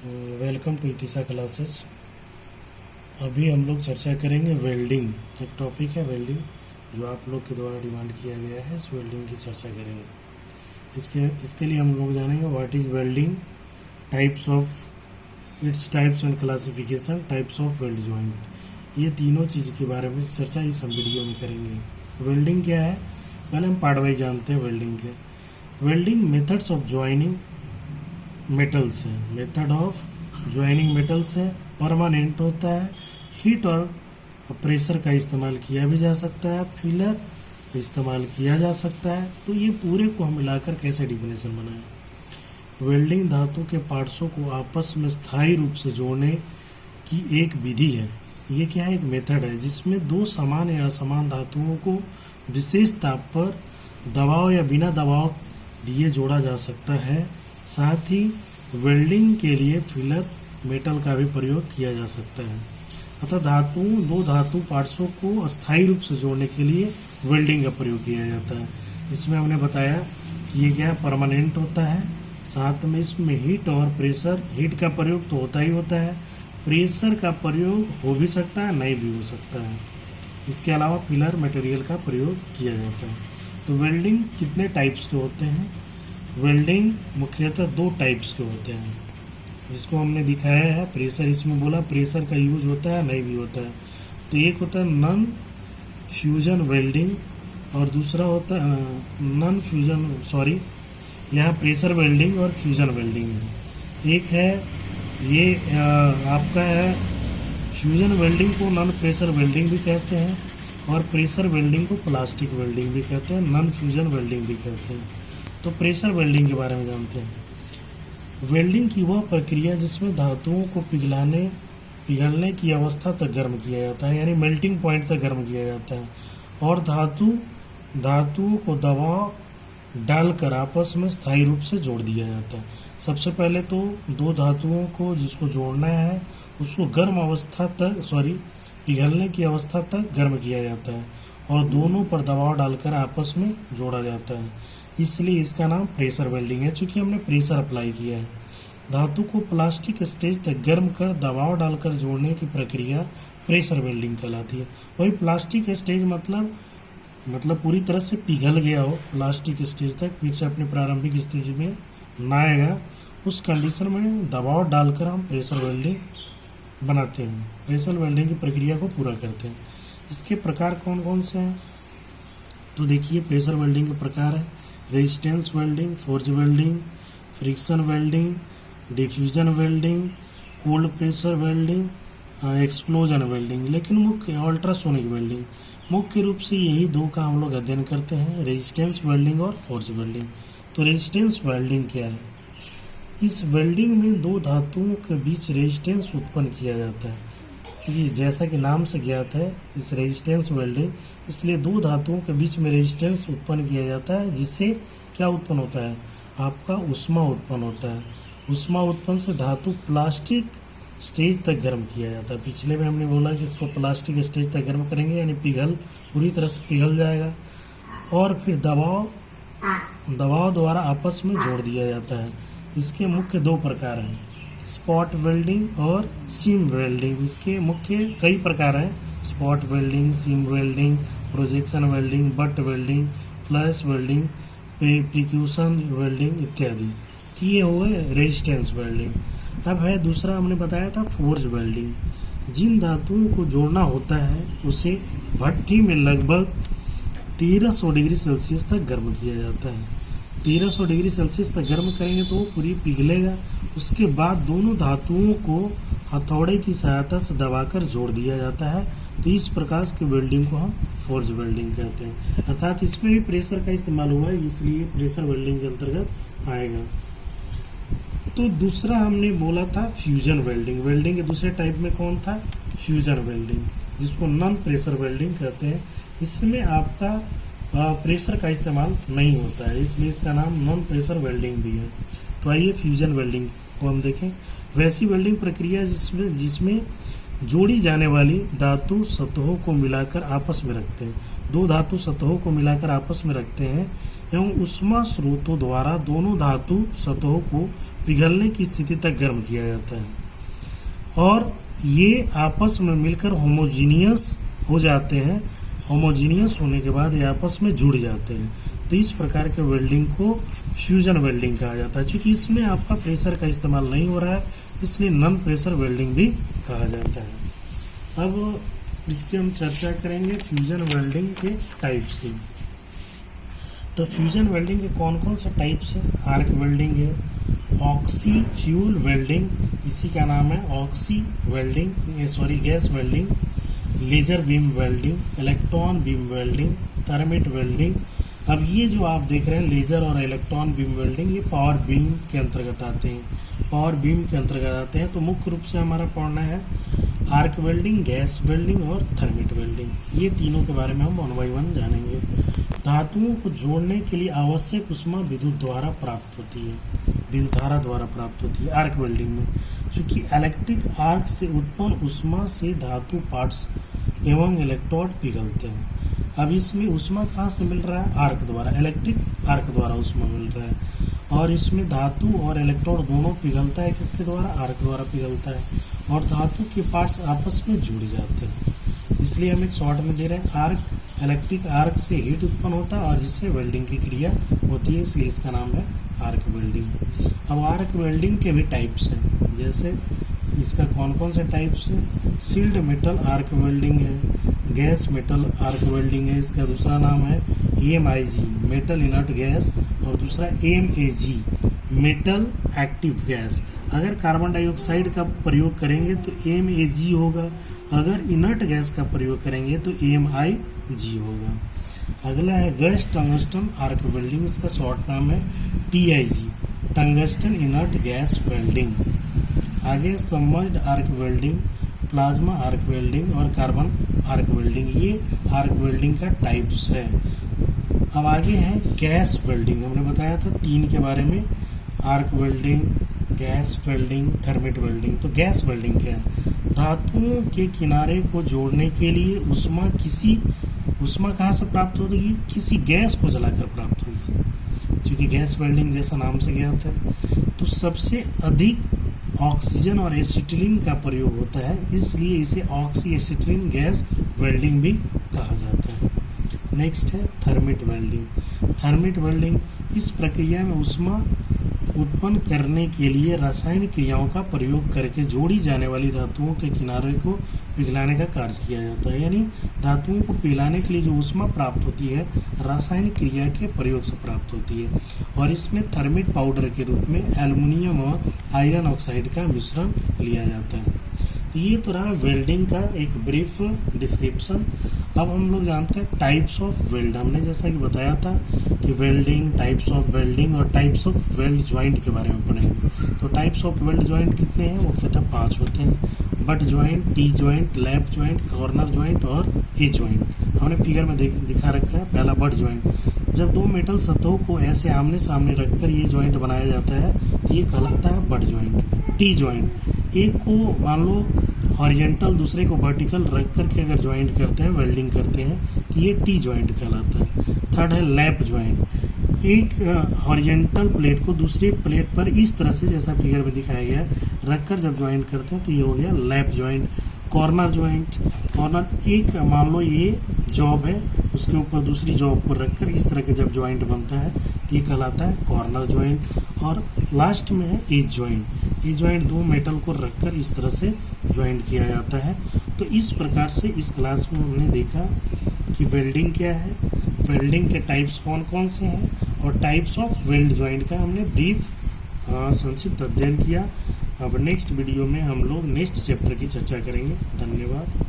Welcome to इतिसा classes. अभी हम लोग चर्चा करेंगे वेल्डिंग। एक टॉपिक है वेल्डिंग जो आप लोग के द्वारा डिमांड किया गया है। इस वेल्डिंग की चर्चा करेंगे। इसके लिए हम लोग जानेंगे what is welding, types of its types and classification, types of weld joint. ये तीनों चीज़ के बारे में चर्चा इस हम वीडियो में करेंगे। वेल्डिंग क्या है, पहले हम पार्ट वाइज जानते हैं वेल्डिंग के। Welding methods of joining metals है, मेथड ऑफ ज्वाइनिंग मेटल्स है, परमानेंट होता है, हीट और प्रेशर का इस्तेमाल किया भी जा सकता है, फिलर इस्तेमाल किया जा सकता है। तो ये पूरे को हम मिलाकर कैसे डिफिनेशन बनाएं। वेल्डिंग धातु के पार्ट्सों को आपस में स्थायी रूप से जोड़ने की एक विधि है। ये क्या है, एक मेथड है जिसमें दो समान या असमान धातुओं को विशेष ताप पर दबाव या बिना दबाव दिए जोड़ा जा सकता है। साथ ही वेल्डिंग के लिए फिलर मेटल का भी प्रयोग किया जा सकता है। अतः दो धातु पार्ट्सों को अस्थायी रूप से जोड़ने के लिए वेल्डिंग का प्रयोग किया जाता है। इसमें हमने बताया कि ये क्या परमानेंट होता है, साथ में इसमें हीट और प्रेशर, हीट का प्रयोग तो होता ही होता है, प्रेशर का प्रयोग हो भी सकता है, नहीं भी हो सकता है। इसके अलावा फिलर मटेरियल का प्रयोग किया जाता है। तो वेल्डिंग कितने टाइप्स के होते हैं? वेल्डिंग मुख्यतः दो टाइप्स के होते हैं जिसको हमने दिखाया है। प्रेशर, इसमें बोला प्रेशर का यूज होता है, नहीं भी होता है। तो एक होता है नॉन फ्यूजन वेल्डिंग और दूसरा होता है यहाँ प्रेशर वेल्डिंग और फ्यूजन वेल्डिंग है। एक है ये आपका है फ्यूजन वेल्डिंग को नॉन प्रेशर वेल्डिंग भी कहते हैं और प्रेशर वेल्डिंग को प्लास्टिक वेल्डिंग भी कहते हैं, नॉन फ्यूजन वेल्डिंग भी कहते हैं। तो प्रेशर वेल्डिंग के बारे में जानते हैं। वेल्डिंग की वह प्रक्रिया जिसमें धातुओं को पिघलने की अवस्था तक गर्म किया जाता है, यानी मेल्टिंग पॉइंट तक गर्म किया जाता है, और धातुओं को दबाव डालकर आपस में स्थायी रूप से जोड़ दिया जाता है। सबसे पहले तो दो धातुओं को जिसको जोड़ना है उसको पिघलने की अवस्था तक गर्म किया जाता है और दोनों पर दबाव डालकर आपस में जोड़ा जाता है। इसलिए इसका नाम प्रेशर वेल्डिंग है, चूंकि हमने प्रेशर अप्लाई किया है। धातु को प्लास्टिक स्टेज तक गर्म कर दबाव डालकर जोड़ने की प्रक्रिया प्रेशर वेल्डिंग कहलाती है। वही प्लास्टिक स्टेज मतलब पूरी तरह से पिघल गया हो प्लास्टिक स्टेज तक, फिर से अपनी प्रारंभिक स्थिति में न आएगा, उस कंडीशन में दबाव डालकर हम प्रेशर वेल्डिंग बनाते हैं, प्रेशर वेल्डिंग की प्रक्रिया को पूरा करते हैं। इसके प्रकार कौन कौन से हैं? तो देखिए, प्रेशर वेल्डिंग के प्रकार है resistance welding, forge welding, friction welding, diffusion welding, cold pressure welding, explosion welding. लेकिन मुख्य अल्ट्रासोनिक वेल्डिंग, मुख्य रूप से यही दो का हम लोग अध्ययन करते हैं, रेजिस्टेंस वेल्डिंग और फोर्ज वेल्डिंग। तो रेजिस्टेंस वेल्डिंग क्या है? इस वेल्डिंग में दो धातुओं के बीच रेजिस्टेंस उत्पन्न किया जाता है। क्योंकि जैसा कि नाम से ज्ञात है इस रेजिस्टेंस वेल्डिंग, इसलिए दो धातुओं के बीच में रेजिस्टेंस उत्पन्न किया जाता है, जिससे क्या उत्पन्न होता है? आपका ऊष्मा उत्पन्न होता है। ऊष्मा उत्पन्न से धातु प्लास्टिक स्टेज तक गर्म किया जाता है। पिछले में हमने बोला कि इसको प्लास्टिक स्टेज तक गर्म करेंगे, यानी पूरी तरह से पिघल जाएगा और फिर दबाव द्वारा आपस में जोड़ दिया जाता है। इसके मुख्य दो प्रकार हैं, स्पॉट वेल्डिंग और सीम वेल्डिंग। इसके मुख्य कई प्रकार हैं, spot welding, seam welding, projection welding, butt welding, flash welding, percussion welding इत्यादि। ये हो गए रेजिस्टेंस वेल्डिंग। अब है दूसरा, हमने बताया था फोर्ज वेल्डिंग। जिन धातुओं को जोड़ना होता है उसे भट्ठी में लगभग 1300 डिग्री सेल्सियस तक गर्म किया जाता है। 1300 डिग्री सेल्सियस तक गर्म करेंगे तो वो पूरी पिघलेगा। उसके बाद दोनों धातुओं को हथौड़े की सहायता से दबाकर जोड़ दिया जाता है। तो इस प्रकार की वेल्डिंग को हम फोर्ज वेल्डिंग कहते हैं। अर्थात इसमें भी प्रेशर का इस्तेमाल हुआ है, इसलिए प्रेशर वेल्डिंग के अंतर्गत आएगा। तो दूसरा हमने बोला था फ्यूजन वेल्डिंग। वेल्डिंग के दूसरे टाइप में कौन था? फ्यूजन वेल्डिंग, जिसको नॉन प्रेशर वेल्डिंग कहते हैं। इसमें आपका प्रेशर का इस्तेमाल नहीं होता है, इसलिए इसका नाम नॉन प्रेशर वेल्डिंग भी है। तो आइए फ्यूजन वेल्डिंग को हम देखें। वैसी वेल्डिंग प्रक्रिया जिसमें जोड़ी जाने वाली धातु सतहों को मिलाकर आपस में रखते हैं, दो धातु सतहों को मिलाकर आपस में रखते हैं एवं ऊष्मा स्रोतों द्वारा दोनों धातु सतहों को पिघलने की स्थिति तक गर्म किया जाता है, और ये आपस में मिलकर होमोजीनियस हो जाते हैं। होमोजीनियस होने के बाद ये आपस में जुड़ जाते हैं। तो इस प्रकार के वेल्डिंग को फ्यूजन वेल्डिंग कहा जाता है। क्योंकि इसमें आपका प्रेशर का इस्तेमाल नहीं हो रहा है, इसलिए नॉन प्रेशर वेल्डिंग भी कहा जाता है। अब इसकी हम चर्चा करेंगे फ्यूजन वेल्डिंग के टाइप्स की। तो फ्यूजन वेल्डिंग के कौन कौन से टाइप्स हैं? आर्क वेल्डिंग है, ऑक्सी फ्यूल वेल्डिंग, इसी का नाम है oxy welding, gas welding, laser beam welding, electron beam welding, thermit welding. अब ये जो आप देख रहे हैं लेजर और इलेक्ट्रॉन बीम वेल्डिंग, ये पावर बीम के अंतर्गत आते हैं। पावर बीम के अंतर्गत आते हैं। तो मुख्य रूप से हमारा पढ़ना है आर्क वेल्डिंग, गैस वेल्डिंग और थर्मिट वेल्डिंग। ये तीनों के बारे में हम 1 बाय 1 जानेंगे। धातुओं को जोड़ने के लिए आवश्यक ऊष्मा विद्युत द्वारा प्राप्त होती है, विद्युत धारा द्वारा प्राप्त होती है आर्क वेल्डिंग में। चूंकि इलेक्ट्रिक आर्क से उत्पन्न ऊष्मा से धातु पार्ट्स एवं इलेक्ट्रोड पिघलते हैं। अब इसमें ऊष्मा कहाँ से मिल रहा है? आर्क द्वारा, इलेक्ट्रिक आर्क द्वारा ऊष्मा मिल रहा है। और इसमें धातु और इलेक्ट्रोड दोनों पिघलता है, किसके द्वारा? आर्क द्वारा पिघलता है, और धातु के पार्ट्स आपस में जुड़ जाते हैं। इसलिए हम एक शॉर्ट में दे रहे हैं आर्क, इलेक्ट्रिक आर्क से हीट उत्पन्न होता है और जिससे वेल्डिंग की क्रिया होती है, इसलिए इसका नाम है आर्क वेल्डिंग। अब आर्क वेल्डिंग के भी टाइप्स हैं, जैसे इसका कौन कौन से टाइप्स हैं? सील्ड मेटल आर्क वेल्डिंग है, गैस मेटल आर्क वेल्डिंग है, इसका दूसरा नाम है AMIG मेटल इनर्ट गैस, और दूसरा MAG मेटल एक्टिव गैस। अगर कार्बन डाइऑक्साइड का प्रयोग करेंगे तो MAG होगा, अगर इनर्ट गैस का प्रयोग करेंगे तो MIG होगा। अगला है गैस टंगस्टन आर्क वेल्डिंग, इसका शॉर्ट नाम है TIG tungsten inert gas welding. आगे submerged arc welding, plasma arc welding और कार्बन आर्क वेल्डिंग, ये आर्क वेल्डिंग का टाइप्स है। अब आगे है गैस वेल्डिंग। हमने बताया था 3 के बारे में, arc welding, gas welding, thermit welding. तो गैस वेल्डिंग क्या है? धातुओं के किनारे को जोड़ने के लिए ऊष्मा कहाँ से प्राप्त होगी? किसी गैस को जलाकर प्राप्त होगी। क्योंकि गैस वेल्डिंग जैसा नाम से ज्ञात है, तो सबसे अधिक ऑक्सीजन और एसिटिलीन का प्रयोग होता है, इसलिए इसे ऑक्सी एसिटिलीन गैस वेल्डिंग भी कहा जाता है। नेक्स्ट है थर्मिट वेल्डिंग। थर्मिट वेल्डिंग इस प्रक्रिया में ऊष्मा उत्पन्न करने के लिए रासायनिक क्रियाओं का प्रयोग करके जोड़ी जाने वाली धातुओं के किनारे को पिघलाने का कार्य किया जाता है। यानी धातुओं को पिघलाने के लिए जो ऊष्मा प्राप्त होती है रासायनिक क्रिया के प्रयोग से प्राप्त होती है, और इसमें थर्मिट पाउडर के रूप में एल्युमिनियम और आयरन ऑक्साइड का मिश्रण लिया जाता है। तो ये तो रहा वेल्डिंग का एक ब्रीफ डिस्क्रिप्शन। अब हम लोग जानते हैं टाइप्स ऑफ वेल्ड। हमने जैसा कि बताया था कि वेल्डिंग, टाइप्स ऑफ वेल्डिंग और टाइप्स ऑफ वेल्ड ज्वाइंट के बारे में पढ़ेंगे। तो टाइप्स ऑफ वेल्ड ज्वाइंट कितने हैं? मुख्यतः 5 होते हैं: but joint, T joint, lap joint, corner joint और ए ज्वाइंट। हमने फिगर में दिखा रखा है। पहला बट ज्वाइंट, जब 2 मेटल सतहों को ऐसे आमने सामने रखकर ये ज्वाइंट बनाया जाता है तो ये कहलाता है बट ज्वाइंट। टी ज्वाइंट, एक को मान लो हॉरिजॉन्टल, दूसरे को वर्टिकल रख करके अगर ज्वाइंट करते हैं, वेल्डिंग करते हैं, तो ये टी ज्वाइंट कहलाता है। थर्ड है लैप ज्वाइंट, एक हॉरिजॉन्टल प्लेट को दूसरी प्लेट पर इस तरह से, जैसा फिगर में दिखाया गया है, रखकर जब ज्वाइंट करते हैं तो ये हो गया lap joint. Corner joint, corner एक मान लो ये जॉब है, उसके ऊपर दूसरी जॉब को रखकर इस तरह के जब ज्वाइंट बनता है तो ये कहलाता है कॉर्नर ज्वाइंट। और लास्ट में है एज ज्वाइंट। ये ज्वाइंट 2 मेटल को रखकर इस तरह से ज्वाइंट किया जाता है। तो इस प्रकार से इस क्लास में हमने देखा कि वेल्डिंग क्या है, वेल्डिंग के टाइप्स कौन कौन से हैं, और टाइप्स ऑफ वेल्ड ज्वाइंट का हमने ब्रीफ संक्षिप्त अध्ययन किया। अब नेक्स्ट वीडियो में हम लोग नेक्स्ट चैप्टर की चर्चा करेंगे। धन्यवाद।